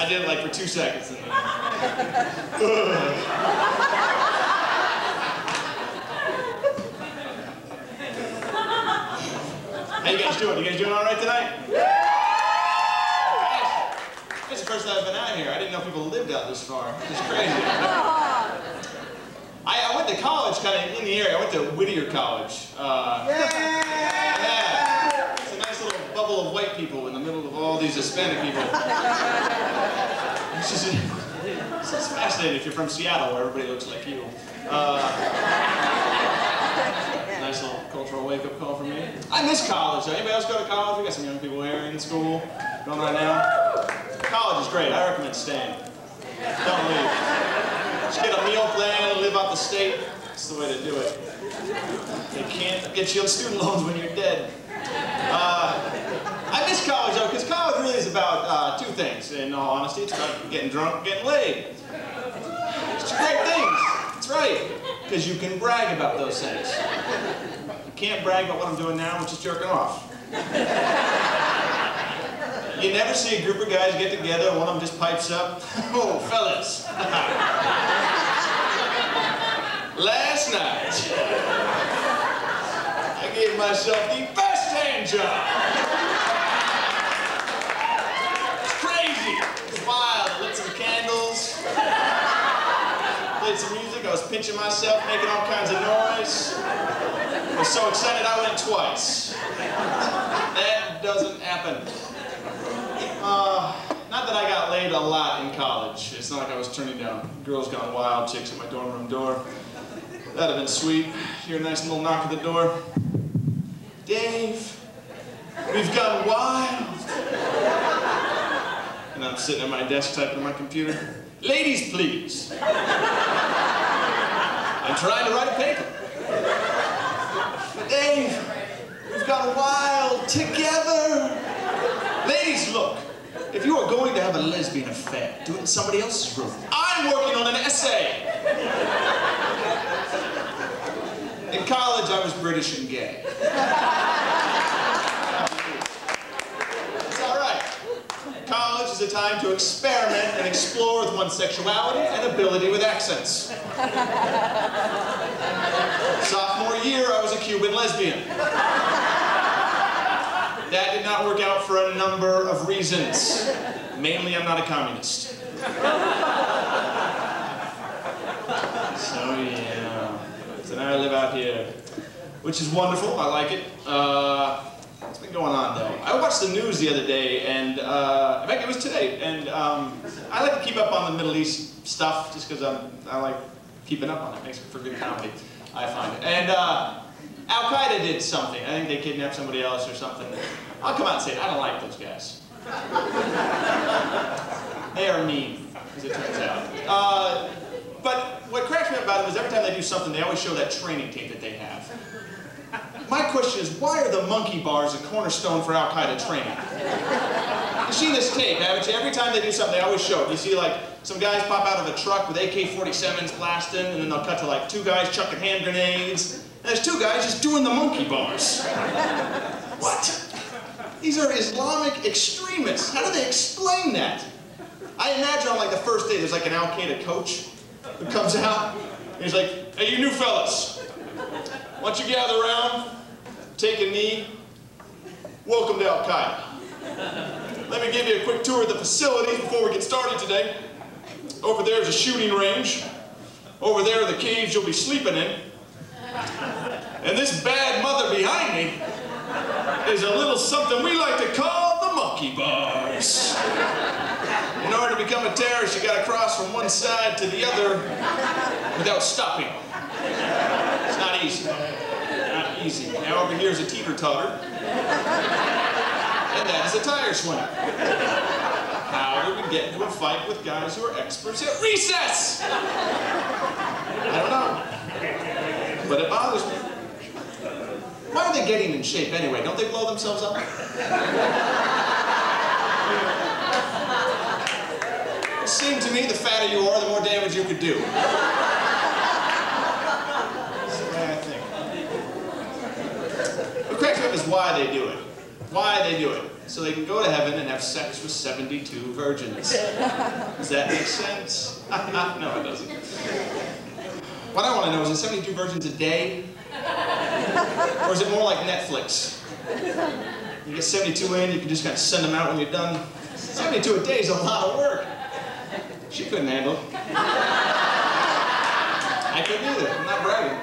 I did it like for 2 seconds. And then... How you guys doing? You guys doing all right tonight? This is the first time I've been out here. I didn't know people lived out this far. It's crazy. I went to college kind of in the area. I went to Whittier College. Yeah. It's a nice little bubble of white people in the middle of all these Hispanic people. It's just fascinating if you're from Seattle, where everybody looks like you. Nice little cultural wake-up call for me. I miss college. Anybody else go to college? We got some young people here in school going right now. College is great. I recommend staying. Don't leave. Just get a meal plan and live out the state. That's the way to do it. They can't get you on student loans when you're dead. I miss college though, because college really is about 2 things. In all honesty, it's about getting drunk and getting laid. It's great things. That's right. Because you can brag about those things. You can't brag about what I'm doing now, which is jerking off. You never see a group of guys get together and one of them just pipes up. Oh, fellas. Last night, I gave myself the best hand job. It's crazy. It's wild. I lit some candles. Played some music. I was pinching myself, making all kinds of noise. I was so excited I went twice. That doesn't happen. Not that I got laid a lot in college. It's not like I was turning down girls gone wild chicks at my dorm room door. That'd have been sweet. Hear a nice little knock at the door. Dave, we've gone wild. And I'm sitting at my desk typing on my computer. Ladies, please. I'm trying to write a paper. Dave, we've gone wild together. Ladies, look. If you are going to have a lesbian affair, do it in somebody else's room. I'm working on an essay. In college, I was British and gay. It's all right. College is a time to experiment and explore with one's sexuality and ability with accents. Sophomore year, I was a Cuban lesbian. That did not work out for a number of reasons. Mainly, I'm not a communist. So yeah, so now I live out here, which is wonderful. I like it. What's been going on though? I watched the news the other day, and in fact it was today, and I like to keep up on the Middle East stuff just because I like keeping up on it. It makes for good comedy, I find. And Al-Qaeda did something. I think they kidnapped somebody else or something. I'll come out and say it. I don't like those guys. They are mean, as it turns out. But what cracks me up about them is every time they do something, they always show that training tape that they have. My question is, why are the monkey bars a cornerstone for Al-Qaeda training? You've seen this tape, haven't you? Every time they do something, they always show it. You see, like, some guys pop out of a truck with AK-47s blasting, and then they'll cut to, like, 2 guys chucking hand grenades. And there's 2 guys just doing the monkey bars. What? These are Islamic extremists. How do they explain that? I imagine on like the first day there's like an Al-Qaeda coach who comes out and he's like, hey, you new fellas, why don't you gather around, take a knee, welcome to Al-Qaeda. Let me give you a quick tour of the facilities before we get started today. Over there is a shooting range. Over there are the caves you'll be sleeping in. And this bad mother behind me is a little something we like to call the monkey bars. In order to become a terrorist, you gotta cross from one side to the other without stopping. It's not easy. Not easy. Now over here is a teeter-totter. And that is a tire swing. How do we get into a fight with guys who are experts at recess? I don't know. But it bothers me. Why are they getting in shape anyway? Don't they blow themselves up? It seemed to me the fatter you are, the more damage you could do. That's the way I think. What cracks me up is why they do it. Why they do it. so they can go to heaven and have sex with 72 virgins. Does that make sense? No, it doesn't. What I want to know is it 72 virgins a day? Or is it more like Netflix? You get 72 in, you can just kind of send them out when you're done. 72 a day is a lot of work. She couldn't handle it. I couldn't either. I'm not bragging.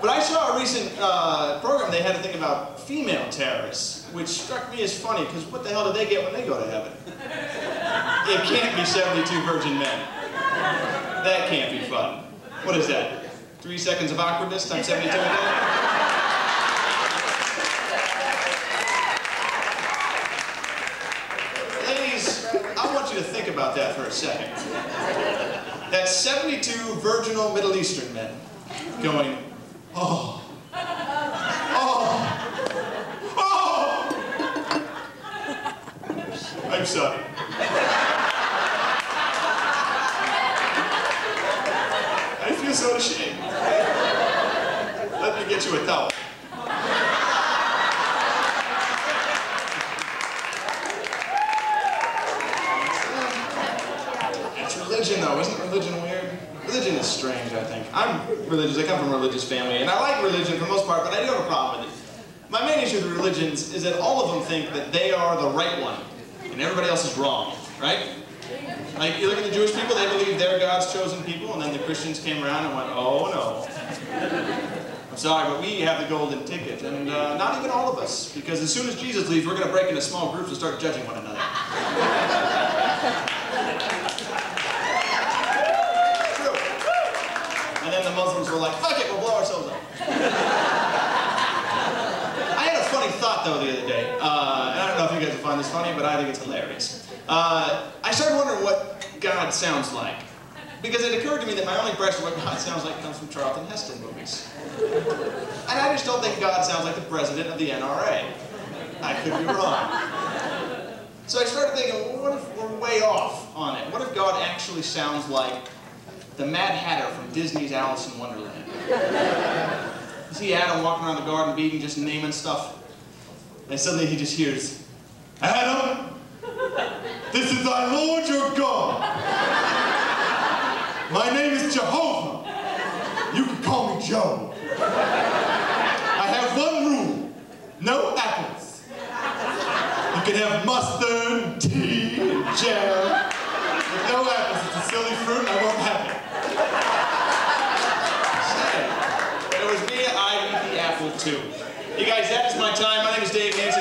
But I saw a recent program they had a thing about female terrorists, which struck me as funny, because what the hell do they get when they go to heaven? It can't be 72 virgin men. That can't be fun. What is that? 3 seconds of awkwardness times 72 a day? Ladies, I want you to think about that for a second. That's 72 virginal Middle Eastern men going, oh, oh, oh. I'm sorry. I feel so ashamed. Let me get you a towel. It's religion, though. Isn't religion weird? Religion is strange, I think. I'm religious. I come from a religious family, and I like religion for the most part, but I do have a problem with it. My main issue with religions is that all of them think that they are the right one, and everybody else is wrong, right? Like, you look at the Jewish people, they believe they're God's chosen people, and then the Christians came around and went, oh no. I'm sorry, but we have the golden ticket, and not even all of us, because as soon as Jesus leaves, we're going to break into small groups and start judging one another. It's true. And then the Muslims were like, fuck it, we'll blow ourselves up. I had a funny thought, though, the other day, and I don't know if you guys will find this funny, but I think it's hilarious. I started wondering what God sounds like, because it occurred to me that my only impression of what God sounds like comes from Charlton Heston movies. And I just don't think God sounds like the president of the NRA. I could be wrong. So I started thinking, well, what if we're way off on it? What if God actually sounds like the Mad Hatter from Disney's Alice in Wonderland? You see Adam walking around the Garden of Eden just naming stuff, and suddenly he just hears, Adam! This is thy Lord your God. My name is Jehovah. You can call me Joe. I have one rule. No apples. You can have mustard, tea, and jam. With no apples, it's a silly fruit and I won't have it. Say, if it was me, I'd eat the apple too. You guys, that is my time. My name is Dave Hanson.